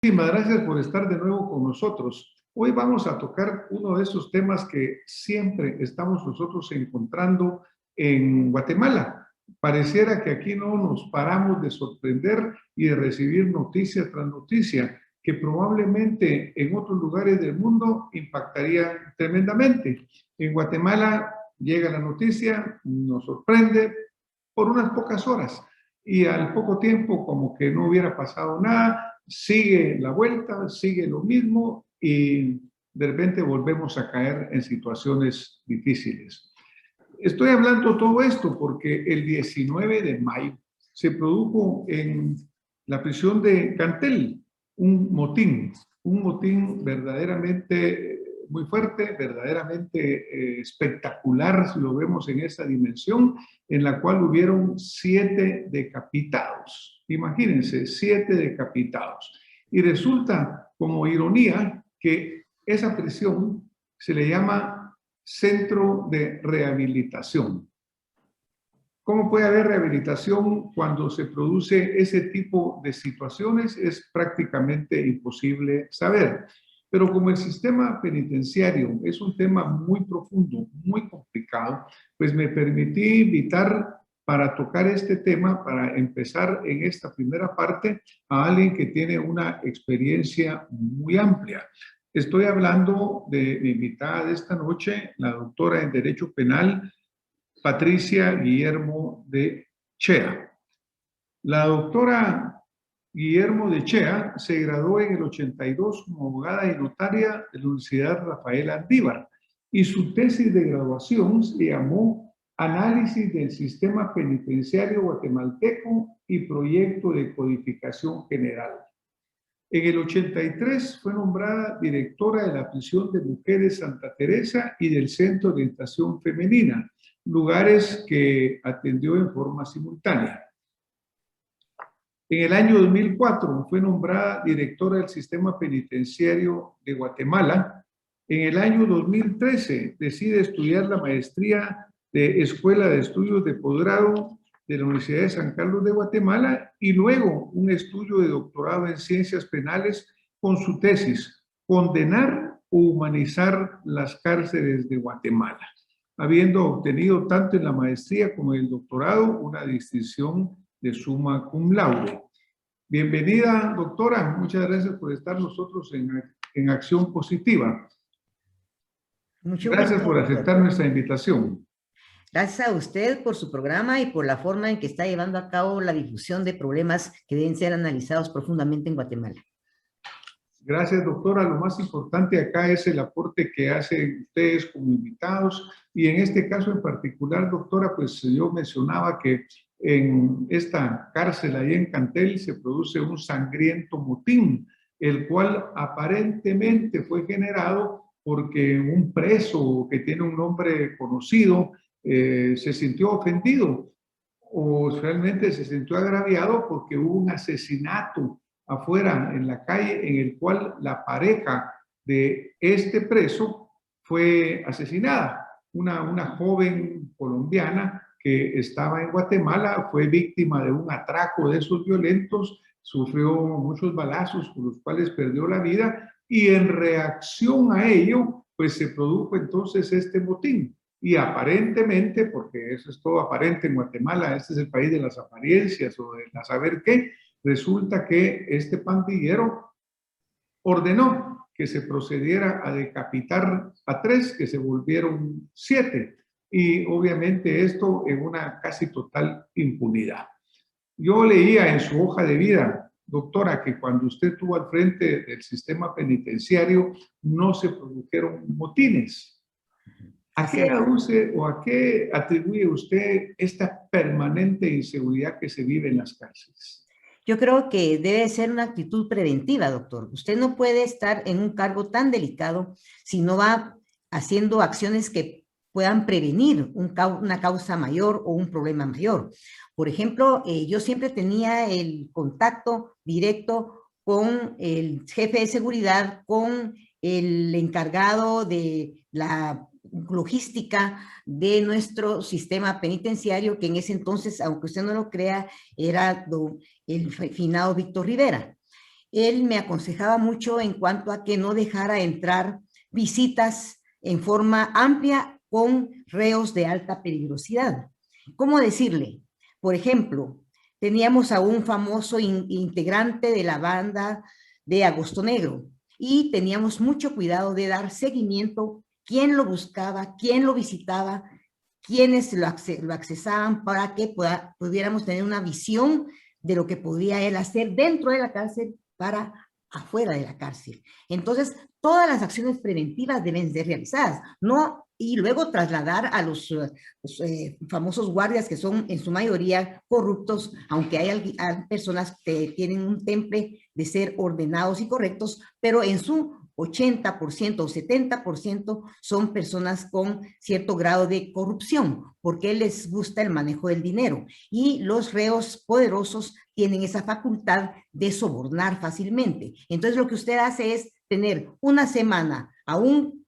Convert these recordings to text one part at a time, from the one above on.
Muchísimas gracias por estar de nuevo con nosotros. Hoy vamos a tocar uno de esos temas que siempre estamos nosotros encontrando en Guatemala. Pareciera que aquí no nos paramos de sorprender y de recibir noticia tras noticia que probablemente en otros lugares del mundo impactarían tremendamente. En Guatemala llega la noticia, nos sorprende por unas pocas horas y al poco tiempo como que no hubiera pasado nada, sigue la vuelta, sigue lo mismo y de repente volvemos a caer en situaciones difíciles. Estoy hablando todo esto porque el 19 de mayo se produjo en la prisión de Cantel un motín verdaderamente muy fuerte, verdaderamente espectacular, si lo vemos en esa dimensión, en la cual hubieron 7 decapitados. Imagínense, 7 decapitados. Y resulta, como ironía, que esa prisión se le llama centro de rehabilitación. ¿Cómo puede haber rehabilitación cuando se produce ese tipo de situaciones? Es prácticamente imposible saber. Pero como el sistema penitenciario es un tema muy profundo, muy complicado, pues me permití invitar para tocar este tema, para empezar en esta primera parte, a alguien que tiene una experiencia muy amplia. Estoy hablando de mi invitada de esta noche, la doctora en Derecho Penal, Patricia Guillermo de Chea. La doctora Guillermo de Chea se graduó en el 82 como abogada y notaria de la Universidad Rafael Andívar y su tesis de graduación se llamó Análisis del Sistema Penitenciario Guatemalteco y Proyecto de Codificación General. En el 83 fue nombrada directora de la prisión de mujeres Santa Teresa y del Centro de Orientación Femenina, lugares que atendió en forma simultánea. En el año 2004 fue nombrada directora del Sistema Penitenciario de Guatemala. En el año 2013 decide estudiar la maestría de Escuela de Estudios de Posgrado de la Universidad de San Carlos de Guatemala y luego un estudio de doctorado en Ciencias Penales con su tesis, Condenar o humanizar las cárceles de Guatemala, habiendo obtenido tanto en la maestría como en el doctorado una distinción de summa cum laude. Bienvenida, doctora. Muchas gracias por estar nosotros en Acción Positiva. Mucho Gracias gusto, por doctor. aceptar nuestra invitación. Gracias a usted por su programa y por la forma en que está llevando a cabo la difusión de problemas que deben ser analizados profundamente en Guatemala. Gracias, doctora. Lo más importante acá es el aporte que hacen ustedes como invitados y en este caso en particular, doctora, pues yo mencionaba que en esta cárcel ahí en Cantel se produce un sangriento motín, el cual aparentemente fue generado porque un preso que tiene un nombre conocido se sintió ofendido o realmente se sintió agraviado porque hubo un asesinato afuera en la calle en el cual la pareja de este preso fue asesinada. Una joven colombiana que estaba en Guatemala fue víctima de un atraco de esos violentos, sufrió muchos balazos con los cuales perdió la vida y en reacción a ello pues se produjo entonces este motín. Y aparentemente, porque eso es todo aparente en Guatemala, este es el país de las apariencias o de la saber qué, resulta que este pandillero ordenó que se procediera a decapitar a 3, que se volvieron 7. Y obviamente esto en una casi total impunidad. Yo leía en su hoja de vida, doctora, que cuando usted estuvo al frente del sistema penitenciario no se produjeron motines. ¿A qué aduce o a qué atribuye usted esta permanente inseguridad que se vive en las cárceles? Yo creo que debe ser una actitud preventiva, doctor. Usted no puede estar en un cargo tan delicado si no va haciendo acciones que puedan prevenir una causa mayor o un problema mayor. Por ejemplo, yo siempre tenía el contacto directo con el jefe de seguridad, con el encargado de la logística de nuestro sistema penitenciario, que en ese entonces, aunque usted no lo crea, era el finado Víctor Rivera. él me aconsejaba mucho en cuanto a que no dejara entrar visitas en forma amplia con reos de alta peligrosidad. ¿Cómo decirle? Por ejemplo, teníamos a un famoso integrante de la banda de Agosto Negro y teníamos mucho cuidado de dar seguimiento, quién lo buscaba, quién lo visitaba, quiénes lo accesaban para que pudiéramos tener una visión de lo que podía él hacer dentro de la cárcel para afuera de la cárcel. Entonces, todas las acciones preventivas deben ser realizadas, no y luego trasladar a los famosos guardias que son en su mayoría corruptos, aunque hay personas que tienen un temple de ser ordenados y correctos, pero en su 80% o 70% son personas con cierto grado de corrupción, porque les gusta el manejo del dinero. Y los reos poderosos tienen esa facultad de sobornar fácilmente. Entonces, lo que usted hace es tener una semana a un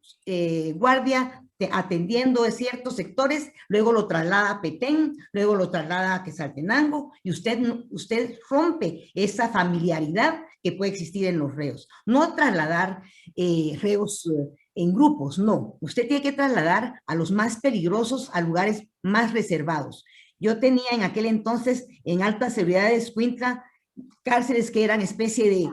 guardia atendiendo de ciertos sectores, luego lo traslada a Petén, luego lo traslada a Quetzaltenango, y usted rompe esa familiaridad que puede existir en los reos. No trasladar reos en grupos, no. Usted tiene que trasladar a los más peligrosos a lugares más reservados. Yo tenía en aquel entonces, en alta seguridad de Escuintla, cárceles que eran especie de,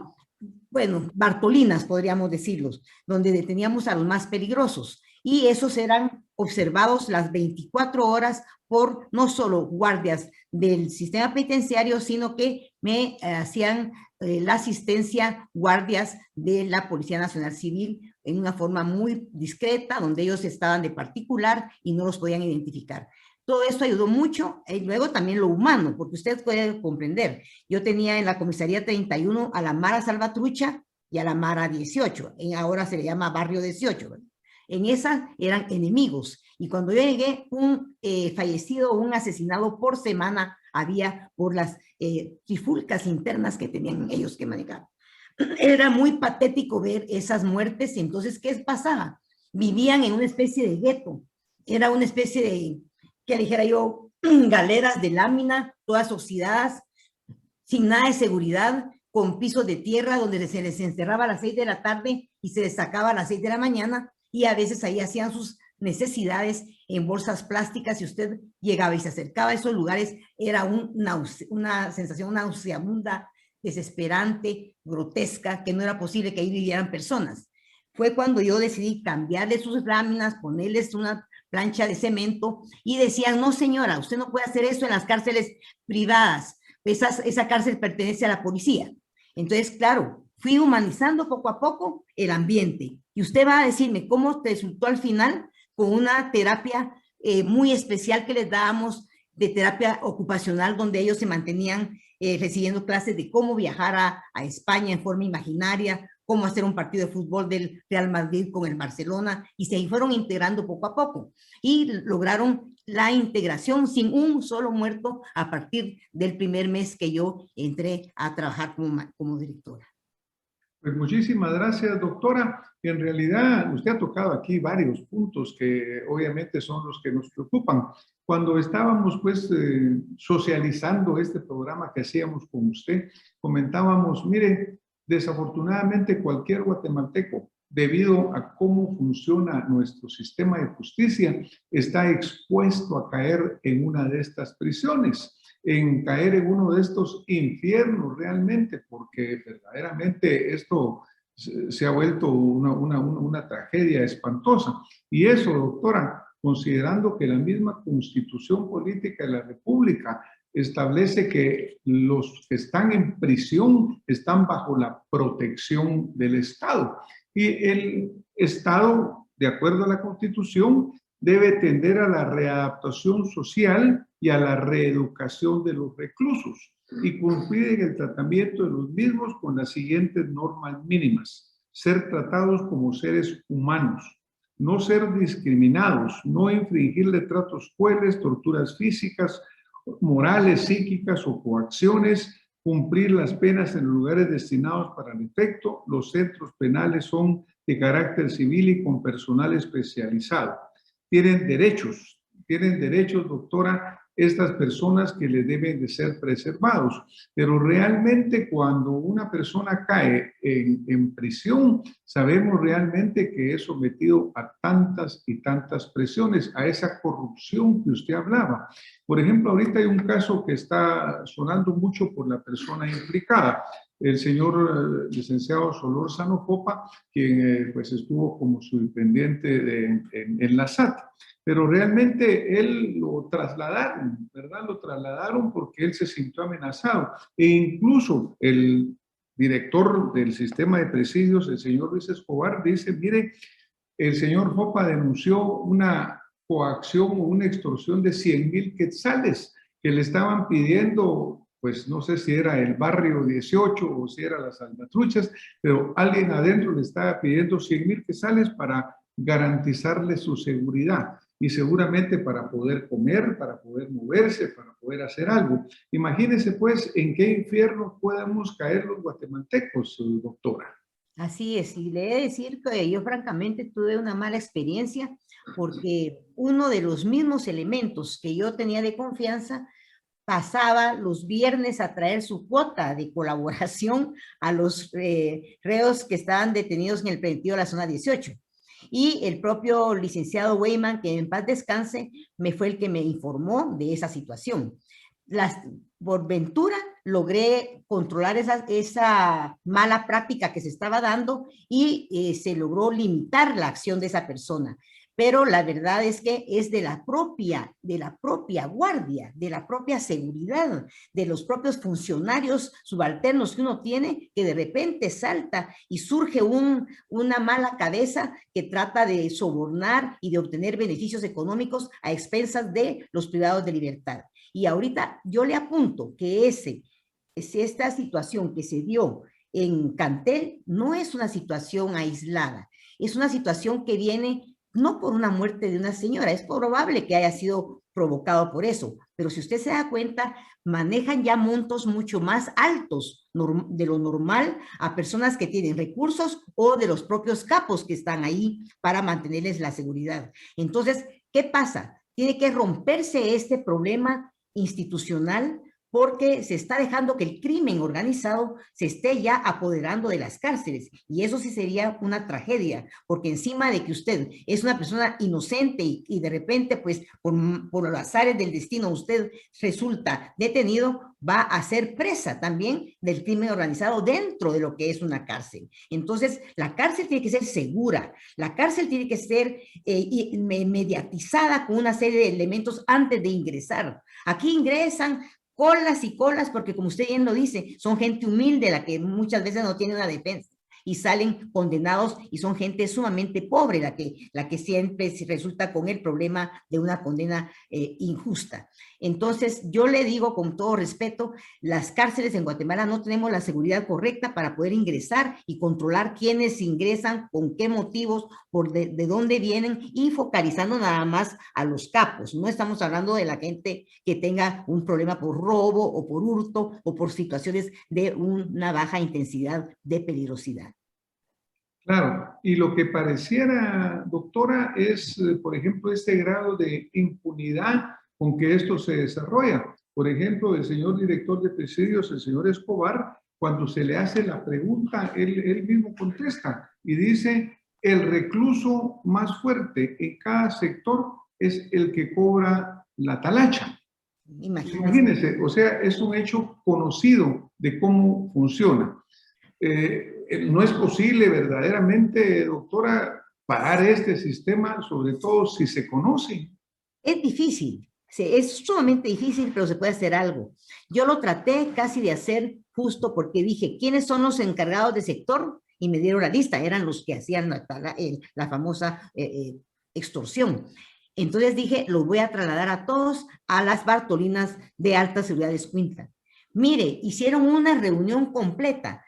bueno, Bartolinas, podríamos decirlos, donde deteníamos a los más peligrosos. Y esos eran observados las 24 horas por no solo guardias del sistema penitenciario, sino que me hacían la asistencia guardias de la Policía Nacional Civil en una forma muy discreta, donde ellos estaban de particular y no los podían identificar. Todo esto ayudó mucho, y luego también lo humano, porque usted puede comprender. Yo tenía en la comisaría 31 a la Mara Salvatrucha y a la Mara 18, ahora se le llama Barrio 18, ¿verdad? En esa eran enemigos, y cuando yo llegué, un fallecido o un asesinado por semana había por las trifulcas internas que tenían ellos que manejar. Era muy patético ver esas muertes, y entonces, ¿qué pasaba? Vivían en una especie de gueto, era una especie de, que dijera yo, galeras de lámina, todas oxidadas, sin nada de seguridad, con pisos de tierra donde se les encerraba a las 6 de la tarde y se les sacaba a las 6 de la mañana, y a veces ahí hacían sus necesidades en bolsas plásticas, y usted llegaba y se acercaba a esos lugares, era una sensación nauseabunda, desesperante, grotesca, que no era posible que ahí vivieran personas. Fue cuando yo decidí cambiarle sus láminas, ponerles una plancha de cemento, y decían, no señora, usted no puede hacer eso en las cárceles privadas, esa cárcel pertenece a la policía. Entonces, claro, fui humanizando poco a poco el ambiente, y usted va a decirme cómo te resultó al final con una terapia muy especial que les dábamos, de terapia ocupacional, donde ellos se mantenían recibiendo clases de cómo viajar a España en forma imaginaria, cómo hacer un partido de fútbol del Real Madrid con el Barcelona, y se fueron integrando poco a poco y lograron la integración sin un solo muerto a partir del primer mes que yo entré a trabajar como directora. Pues muchísimas gracias, doctora. En realidad, usted ha tocado aquí varios puntos que obviamente son los que nos preocupan. Cuando estábamos pues socializando este programa que hacíamos con usted, comentábamos, mire, desafortunadamente cualquier guatemalteco, debido a cómo funciona nuestro sistema de justicia, está expuesto a caer en una de estas prisiones, en caer en uno de estos infiernos realmente, porque verdaderamente esto se ha vuelto una tragedia espantosa. Y eso, doctora, considerando que la misma Constitución Política de la República establece que los que están en prisión están bajo la protección del Estado. Y el Estado, de acuerdo a la Constitución, debe tender a la readaptación social y a la reeducación de los reclusos, y cumplir en el tratamiento de los mismos con las siguientes normas mínimas: ser tratados como seres humanos, no ser discriminados, no infringirle tratos crueles, torturas físicas, morales, psíquicas o coacciones, cumplir las penas en lugares destinados para el efecto. Los centros penales son de carácter civil y con personal especializado. Tienen derechos, doctora, estas personas que le deben de ser preservados. Pero realmente cuando una persona cae en prisión, sabemos realmente que es sometido a tantas y tantas presiones, a esa corrupción que usted hablaba. Por ejemplo, ahorita hay un caso que está sonando mucho por la persona implicada, el señor licenciado Solórzano Popa, quien pues estuvo como subdependiente en la SAT. Pero realmente él lo trasladaron, ¿verdad? Lo trasladaron porque él se sintió amenazado. E incluso el director del sistema de presidios, el señor Luis Escobar, dice, mire, el señor Popa denunció una coacción o una extorsión de 100,000 quetzales que le estaban pidiendo, pues no sé si era el barrio 18 o si era las Salvatruchas, pero alguien adentro le estaba pidiendo 100,000 quetzales para garantizarle su seguridad y seguramente para poder comer, para poder moverse, para poder hacer algo. Imagínense pues en qué infierno podemos caer los guatemaltecos, doctora. Así es, y le he de decir que yo francamente tuve una mala experiencia porque uno de los mismos elementos que yo tenía de confianza pasaba los viernes a traer su cuota de colaboración a los reos que estaban detenidos en el preventivo de la zona 18. Y el propio licenciado Weyman, que en paz descanse, me fue el que me informó de esa situación. Por ventura logré controlar esa mala práctica que se estaba dando y se logró limitar la acción de esa persona. Pero la verdad es que es de la propia guardia, de la propia seguridad, de los propios funcionarios subalternos que uno tiene, que de repente salta y surge una mala cabeza que trata de sobornar y de obtener beneficios económicos a expensas de los privados de libertad. Y ahorita yo le apunto que esta situación que se dio en Cantel no es una situación aislada, es una situación que viene no por una muerte de una señora, es probable que haya sido provocado por eso, pero si usted se da cuenta, manejan ya montos mucho más altos de lo normal a personas que tienen recursos o de los propios capos que están ahí para mantenerles la seguridad. Entonces, ¿qué pasa? Tiene que romperse este problema institucional porque se está dejando que el crimen organizado se esté ya apoderando de las cárceles. Y eso sí sería una tragedia, porque encima de que usted es una persona inocente y de repente, pues, por los azares del destino, usted resulta detenido, va a ser presa también del crimen organizado dentro de lo que es una cárcel. Entonces, la cárcel tiene que ser segura, la cárcel tiene que ser mediatizada con una serie de elementos antes de ingresar. Aquí ingresan colas y colas, porque como usted bien lo dice, son gente humilde la que muchas veces no tiene una defensa y salen condenados y son gente sumamente pobre la que siempre resulta con el problema de una condena injusta. Entonces, yo le digo con todo respeto, las cárceles en Guatemala no tenemos la seguridad correcta para poder ingresar y controlar quiénes ingresan, con qué motivos, de dónde vienen y focalizando nada más a los capos. No estamos hablando de la gente que tenga un problema por robo o por hurto o por situaciones de una baja intensidad de peligrosidad. Claro, y lo que pareciera, doctora, es, por ejemplo, este grado de impunidad con que esto se desarrolla. Por ejemplo, el señor director de presidios, el señor Escobar, cuando se le hace la pregunta, él mismo contesta y dice, el recluso más fuerte en cada sector es el que cobra la talacha. Imagínense, o sea, es un hecho conocido de cómo funciona. No es posible verdaderamente, doctora, parar este sistema, sobre todo si se conoce. Es difícil, es sumamente difícil, pero se puede hacer algo. Yo lo traté casi de hacer justo porque dije, ¿quiénes son los encargados de sector? Y me dieron la lista, eran los que hacían la famosa extorsión. Entonces dije, los voy a trasladar a todos a las Bartolinas de Alta Seguridad de Escuintla. Mire, hicieron una reunión completa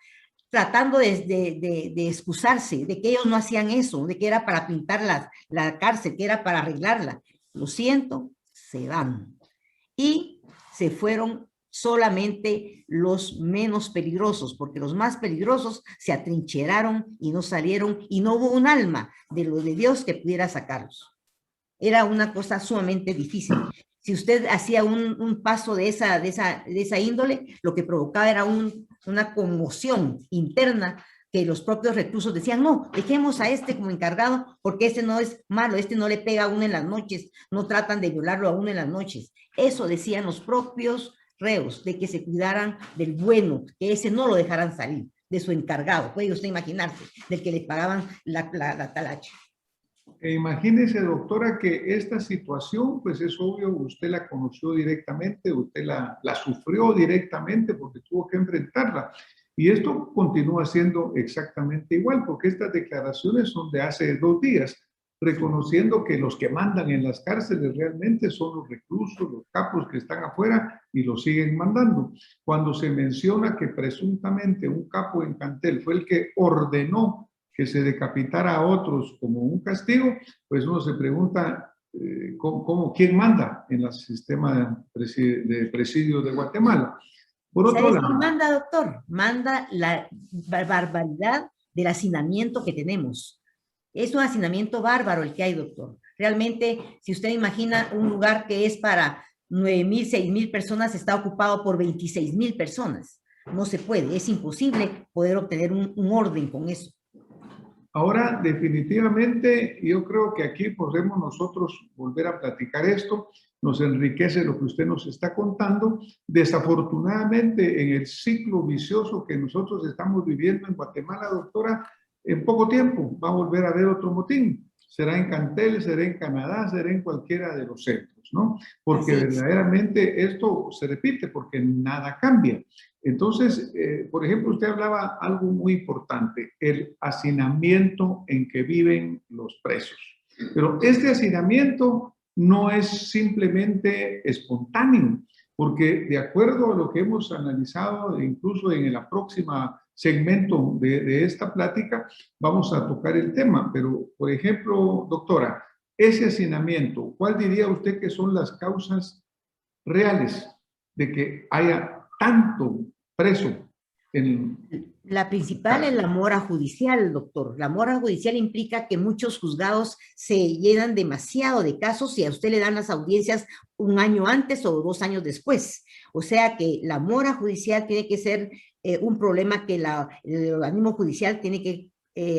tratando de excusarse, de que ellos no hacían eso, de que era para pintar la cárcel, que era para arreglarla. Lo siento, se van. Y se fueron solamente los menos peligrosos, porque los más peligrosos se atrincheraron y no salieron y no hubo un alma de lo de Dios que pudiera sacarlos. Era una cosa sumamente difícil. Si usted hacía un paso de esa índole, lo que provocaba era una conmoción interna que los propios reclusos decían, no, dejemos a este como encargado porque este no es malo, este no le pega a uno en las noches, no tratan de violarlo a uno en las noches. Eso decían los propios reos, de que se cuidaran del bueno, que ese no lo dejaran salir, de su encargado. Puede usted imaginarse, del que le pagaban la talacha. E imagínese, doctora, que esta situación, pues es obvio, usted la conoció directamente, usted la sufrió directamente porque tuvo que enfrentarla. Y esto continúa siendo exactamente igual, porque estas declaraciones son de hace 2 días, reconociendo que los que mandan en las cárceles realmente son los reclusos, los capos que están afuera y los siguen mandando. Cuando se menciona que presuntamente un capo en Cantel fue el que ordenó que se decapitara a otros como un castigo, pues uno se pregunta quién manda en el sistema de presidio de Guatemala. Por otro ¿Sabes quién lado, manda, doctor? Manda la barbaridad del hacinamiento que tenemos. Es un hacinamiento bárbaro el que hay, doctor. Realmente, si usted imagina un lugar que es para 9,000, 6,000 personas, está ocupado por 26,000 personas. No se puede, es imposible poder obtener un orden con eso. ahora definitivamente yo creo que aquí podemos nosotros volver a platicar esto, nos enriquece lo que usted nos está contando. Desafortunadamente, en el ciclo vicioso que nosotros estamos viviendo en Guatemala, doctora, en poco tiempo va a volver a haber otro motín. Será en Cantel, será en Canadá, será en cualquiera de los centros, ¿no? Porque Así es. verdaderamente esto se repite, porque nada cambia. Entonces, por ejemplo, usted hablaba algo muy importante, el hacinamiento en que viven los presos. Pero este hacinamiento no es simplemente espontáneo, porque de acuerdo a lo que hemos analizado, incluso en la próxima segmento de esta plática, vamos a tocar el tema. Pero, por ejemplo, doctora, ese hacinamiento, ¿cuál diría usted que son las causas reales de que haya tanto preso en... La principal es la mora judicial, doctor. La mora judicial implica que muchos juzgados se llenan demasiado de casos y a usted le dan las audiencias un año antes o 2 años después. O sea que la mora judicial tiene que ser un problema que el organismo judicial tiene que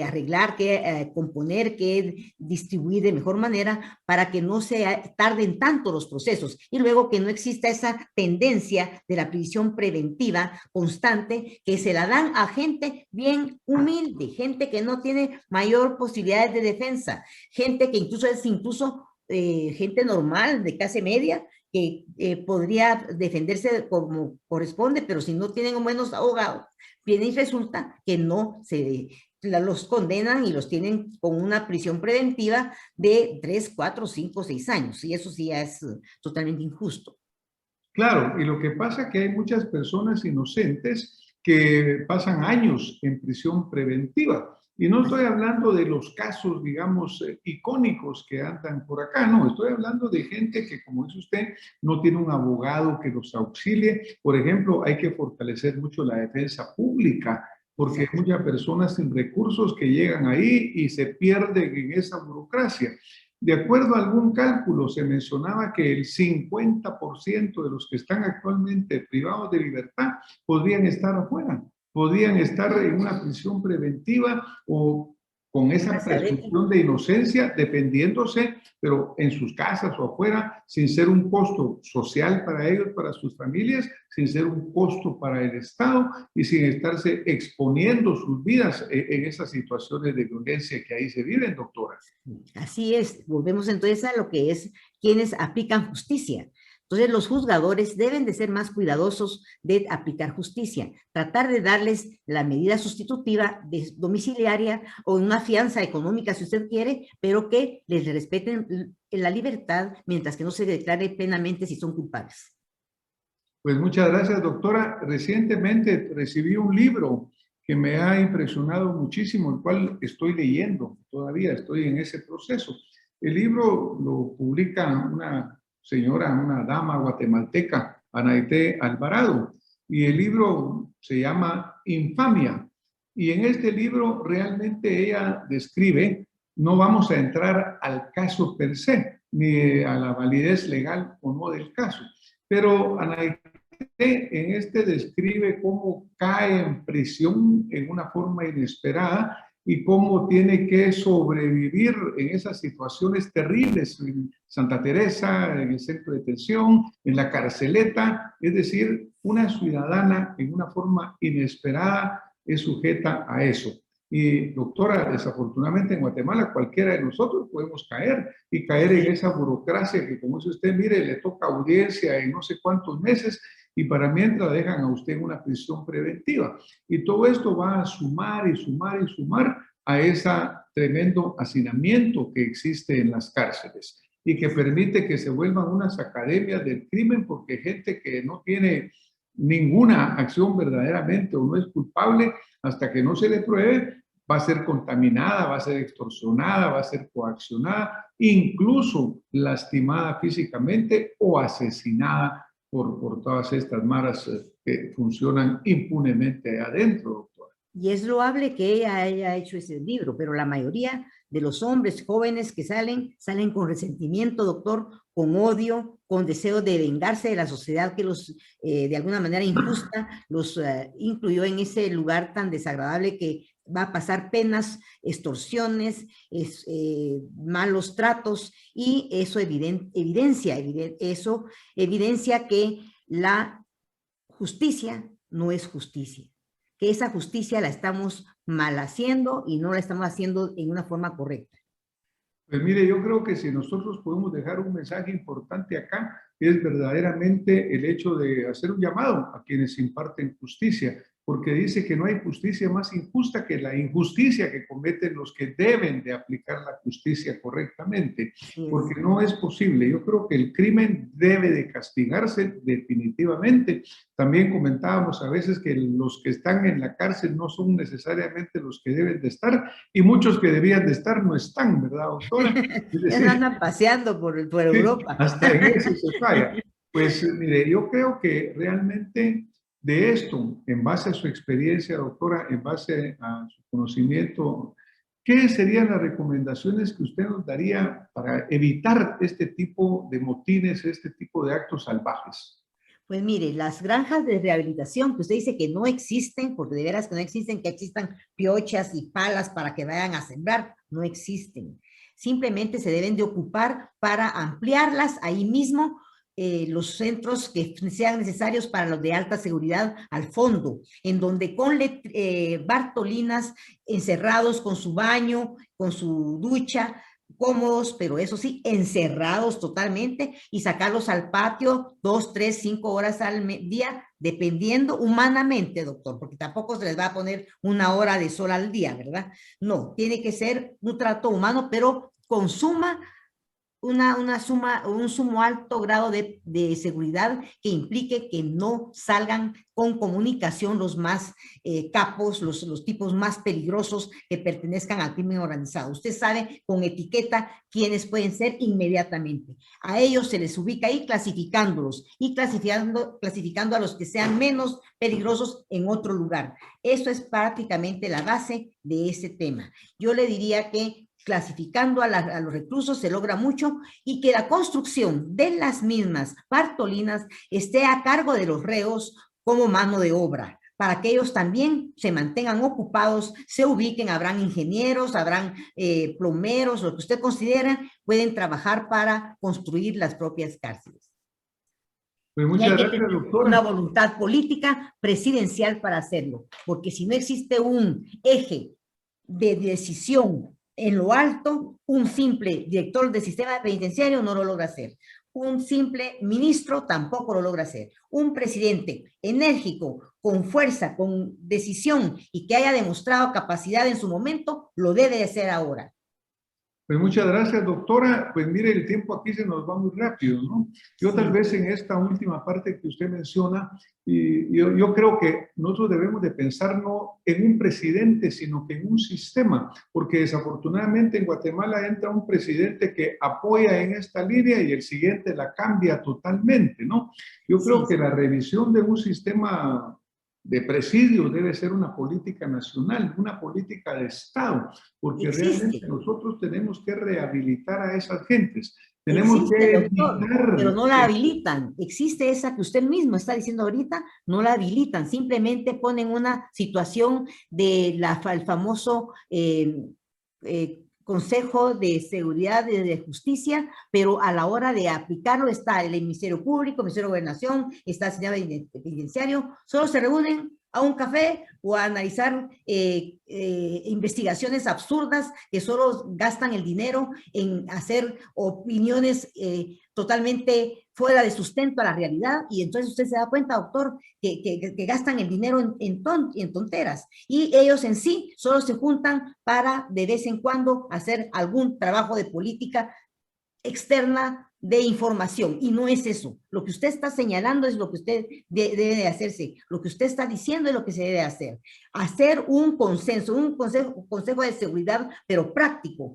arreglar, que componer, que distribuir de mejor manera para que no se tarden tanto los procesos y luego que no exista esa tendencia de la prisión preventiva constante que se la dan a gente bien humilde, gente que no tiene mayor posibilidades de defensa, gente que incluso es gente normal de clase media que podría defenderse como corresponde, pero si no tienen buenos abogados, viene y resulta que no se los condenan y los tienen con una prisión preventiva de 3, 4, 5, 6 años. Y eso sí ya es totalmente injusto. Claro, y lo que pasa es que hay muchas personas inocentes que pasan años en prisión preventiva. Y no estoy hablando de los casos, digamos, icónicos que andan por acá, no, estoy hablando de gente que, como dice usted, no tiene un abogado que los auxilie. Por ejemplo, hay que fortalecer mucho la defensa pública, porque hay muchas personas sin recursos que llegan ahí y se pierden en esa burocracia. De acuerdo a algún cálculo, se mencionaba que el 50% de los que están actualmente privados de libertad podrían estar afuera, podrían estar en una prisión preventiva o con esa presunción de inocencia, dependiéndose, pero en sus casas o afuera, sin ser un costo social para ellos, para sus familias, sin ser un costo para el Estado y sin estarse exponiendo sus vidas en esas situaciones de violencia que ahí se viven, doctora. Así es, volvemos entonces a lo que es quienes aplican justicia. Entonces los juzgadores deben de ser más cuidadosos de aplicar justicia, tratar de darles la medida sustitutiva de domiciliaria o una fianza económica si usted quiere, pero que les respeten la libertad mientras que no se declare plenamente si son culpables. Pues muchas gracias, doctora. Recientemente recibí un libro que me ha impresionado muchísimo, el cual estoy leyendo, todavía estoy en ese proceso. El libro lo publica una señora, una dama guatemalteca, Anaité Alvarado, y el libro se llama Infamia. Y en este libro realmente ella describe, no vamos a entrar al caso per se, ni a la validez legal o no del caso. Pero Ana en este describe cómo cae en prisión en una forma inesperada y cómo tiene que sobrevivir en esas situaciones terribles en Santa Teresa, en el centro de detención, en la carceleta, es decir, una ciudadana en una forma inesperada es sujeta a eso. Y doctora, desafortunadamente en Guatemala cualquiera de nosotros podemos caer y caer en esa burocracia que, como dice usted, mire, le toca audiencia en no sé cuántos meses y para mientras dejan a usted en una prisión preventiva. Y todo esto va a sumar y sumar y sumar a ese tremendo hacinamiento que existe en las cárceles y que permite que se vuelvan unas academias del crimen porque gente que no tiene ninguna acción verdaderamente o no es culpable hasta que no se le pruebe, va a ser contaminada, va a ser extorsionada, va a ser coaccionada, incluso lastimada físicamente o asesinada por todas estas maras que funcionan impunemente adentro, doctora. Y es loable que ella haya hecho ese libro, pero la mayoría de los hombres jóvenes que salen, salen con resentimiento, doctor, con odio, con deseo de vengarse de la sociedad que los, de alguna manera injusta, los incluyó en ese lugar tan desagradable que va a pasar penas, extorsiones, malos tratos, y eso evidencia que la justicia no es justicia, que esa justicia la estamos mal haciendo y no la estamos haciendo en una forma correcta. Pues mire, yo creo que si nosotros podemos dejar un mensaje importante acá, es verdaderamente el hecho de hacer un llamado a quienes imparten justicia, porque dice que no hay justicia más injusta que la injusticia que cometen los que deben de aplicar la justicia correctamente, porque no es posible. Yo creo que el crimen debe de castigarse definitivamente. También comentábamos a veces que los que están en la cárcel no son necesariamente los que deben de estar y muchos que debían de estar no están, ¿verdad, doctora? Es decir, andan paseando por Europa. hasta en eso se falla. Pues mire, yo creo que realmente de esto, en base a su experiencia, doctora, en base a su conocimiento, ¿qué serían las recomendaciones que usted nos daría para evitar este tipo de motines, este tipo de actos salvajes? Pues mire, las granjas de rehabilitación, que usted dice que no existen, porque de veras que no existen, que existan piochas y palas para que vayan a sembrar, no existen. Simplemente se deben de ocupar para ampliarlas ahí mismo, los centros que sean necesarios para los de alta seguridad al fondo, en donde con Bartolinas encerrados con su baño, con su ducha, cómodos, pero eso sí, encerrados totalmente y sacarlos al patio 2, 3, 5 horas al día, dependiendo humanamente, doctor, porque tampoco se les va a poner una hora de sol al día, ¿verdad? No, tiene que ser un trato humano, pero con suma un sumo alto grado de seguridad que implique que no salgan con comunicación los más capos, los tipos más peligrosos que pertenezcan al crimen organizado. Usted sabe con etiqueta quiénes pueden ser inmediatamente. A ellos se les ubica ahí clasificándolos y clasificando a los que sean menos peligrosos en otro lugar. Eso es prácticamente la base de ese tema. Yo le diría que clasificando a los reclusos se logra mucho y que la construcción de las mismas Bartolinas esté a cargo de los reos como mano de obra, para que ellos también se mantengan ocupados, se ubiquen, habrán ingenieros, habrán plomeros, lo que usted considera, pueden trabajar para construir las propias cárceles. Pues muchas gracias, doctora. Una voluntad política presidencial para hacerlo, porque si no existe un eje de decisión en lo alto, un simple director del sistema penitenciario no lo logra hacer. Un simple ministro tampoco lo logra hacer. Un presidente enérgico, con fuerza, con decisión y que haya demostrado capacidad en su momento, lo debe de hacer ahora. Pues muchas gracias, doctora. Pues mire, el tiempo aquí se nos va muy rápido, ¿no? Yo tal vez en esta última parte que usted menciona, y yo creo que nosotros debemos de pensar no en un presidente, sino que en un sistema, porque desafortunadamente en Guatemala entra un presidente que apoya en esta línea y el siguiente la cambia totalmente, ¿no? Yo creo que la revisión de un sistema de presidio debe ser una política nacional, una política de Estado, porque realmente nosotros tenemos que rehabilitar a esas gentes. Tenemos Existe, que doctor, pero evitar no la habilitan. Existe esa que usted mismo está diciendo ahorita, no la habilitan. Simplemente ponen una situación de el famoso Consejo de Seguridad y de Justicia, pero a la hora de aplicarlo está el Ministerio Público, el Ministerio de Gobernación, está el sistema penitenciario, solo se reúnen a un café o a analizar investigaciones absurdas que solo gastan el dinero en hacer opiniones totalmente fuera de sustento a la realidad, y entonces usted se da cuenta, doctor, que gastan el dinero en tonteras, y ellos en sí solo se juntan para de vez en cuando hacer algún trabajo de política externa de información, y no es eso. Lo que usted está señalando es lo que usted debe de hacerse, lo que usted está diciendo es lo que se debe hacer. Hacer un consenso, un consejo de seguridad, pero práctico,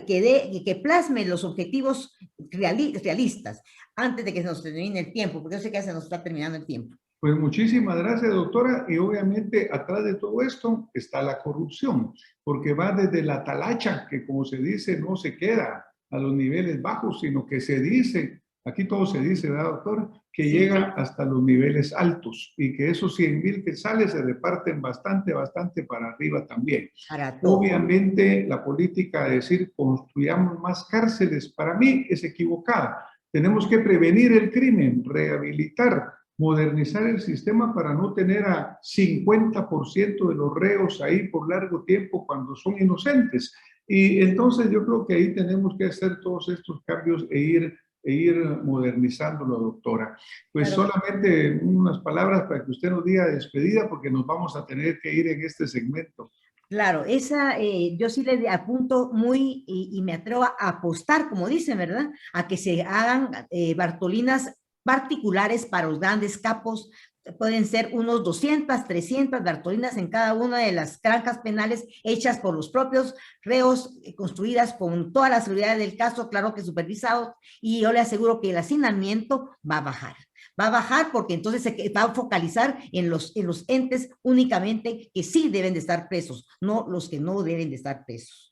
que plasme los objetivos realistas, antes de que se nos termine el tiempo, porque yo sé que ya se nos está terminando el tiempo. Pues muchísimas gracias, doctora. Y obviamente atrás de todo esto está la corrupción, porque va desde la talacha, que como se dice, no se queda a los niveles bajos, sino que se dice, aquí todo se dice, ¿verdad, doctor? Que Sí, llega hasta los niveles altos y que esos 100,000 que sale se reparten bastante, bastante para arriba también. para todo. Obviamente la política de decir construyamos más cárceles, para mí es equivocada. Tenemos que prevenir el crimen, rehabilitar, modernizar el sistema para no tener a 50% de los reos ahí por largo tiempo cuando son inocentes. Y entonces yo creo que ahí tenemos que hacer todos estos cambios e ir modernizándolo, doctora. Pues Claro. solamente unas palabras para que usted nos diga despedida, porque nos vamos a tener que ir en este segmento. Claro, esa yo sí le apunto muy y me atrevo a apostar, como dicen, ¿verdad? A que se hagan Bartolinas particulares para los grandes capos. Pueden ser unos 200, 300 Bartolinas en cada una de las granjas penales hechas por los propios reos, construidas con toda la seguridad del caso, claro que supervisados, y yo le aseguro que el hacinamiento va a bajar. Va a bajar porque entonces se va a focalizar en los entes únicamente que sí deben de estar presos, no los que no deben de estar presos.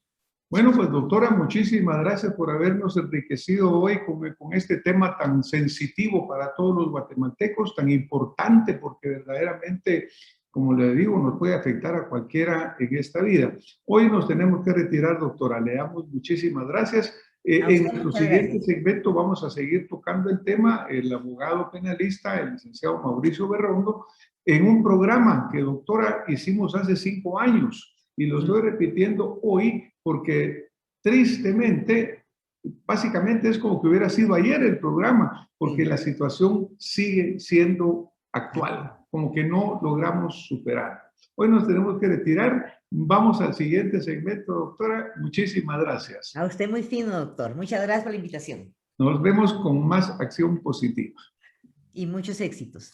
Bueno, pues doctora, muchísimas gracias por habernos enriquecido hoy con este tema tan sensitivo para todos los guatemaltecos, tan importante porque verdaderamente, como le digo, nos puede afectar a cualquiera en esta vida. Hoy nos tenemos que retirar, doctora. Le damos muchísimas gracias. A En usted nuestro muchas siguiente gracias. segmento vamos a seguir tocando el tema, el abogado penalista, el licenciado Mauricio Berrondo, en un programa que, doctora, hicimos hace 5 años y lo estoy repitiendo hoy porque tristemente, básicamente es como que hubiera sido ayer el programa, porque Sí. la situación sigue siendo actual, como que no logramos superar. Hoy nos tenemos que retirar. Vamos al siguiente segmento, doctora. Muchísimas gracias. A usted muy fino, doctor. Muchas gracias por la invitación Nos vemos con más acción positiva. y muchos éxitos.